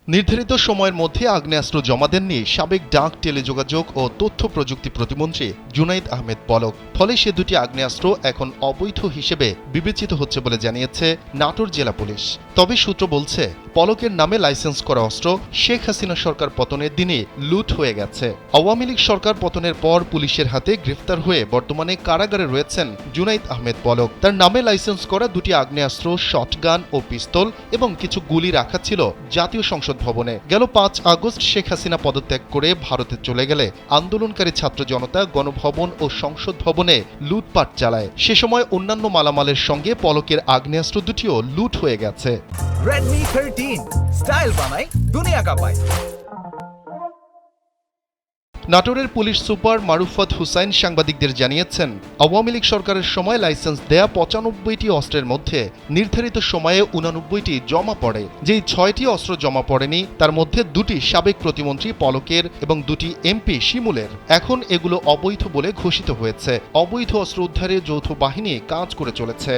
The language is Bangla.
নির্ধারিত সময়ের মধ্যে আগ্নেয়াস্ত্র জমা দেননি সাবেক ডাক, টেলিযোগাযোগ ও তথ্য প্রযুক্তি প্রতিমন্ত্রী জুনাইদ আহমেদ পলক। ফলে সে দুটি আগ্নেয়াস্ত্র এখন অবৈধ হিসেবে বিবেচিত হচ্ছে বলে জানিয়েছে নাটোর জেলা পুলিশ। তবে সূত্র বলছে, পলকের নামে লাইসেন্স করা অস্ত্র শেখ হাসিনা সরকার পতনের দিনে লুট হয়ে গেছে। আওয়ামী লীগ সরকার পতনের পর পুলিশের হাতে গ্রেফতার হয়ে বর্তমানে কারাগারে রয়েছেন জুনাইদ আহমেদ পলক। তার নামে লাইসেন্স করা দুটি আগ্নেয়াস্ত্র, শটগান ও পিস্তল এবং কিছু গুলি রাখা ছিল জাতীয় সংসদ ভবনে। গেল ৫ আগস্ট শেখ হাসিনা পদত্যাগ করে ভারতে চলে গেলে আন্দোলনকারী ছাত্র জনতা গণভবন ও সংসদ ভবনে লুটপাট চালায়। সে সময় অন্যান্য মালামালের সঙ্গে পলকের আগ্নেয়াস্ত্র দুটিও লুট হয়ে গেছে। Redmi 13 স্টাইল বানাই দুনিয়া কাঁপায়। নাটোরের পুলিশ সুপার মারুফাত হুসাইন সাংবাদিকদের জানিয়েছেন, আওয়ামী লীগ সরকারের সময় লাইসেন্স দেয়া ৯৫টি অস্ত্রের মধ্যে নির্ধারিত সময়ে ৮৯টি জমা পড়ে। যেই ৬টি অস্ত্র জমা পড়েনি তার মধ্যে দুটি সাবেক প্রতিমন্ত্রী পলকের এবং দুটি এমপি শিমুলের। এখন এগুলো অবৈধ বলে ঘোষিত হয়েছে। অবৈধ অস্ত্র উদ্ধারে যৌথ বাহিনী কাজ করে চলেছে।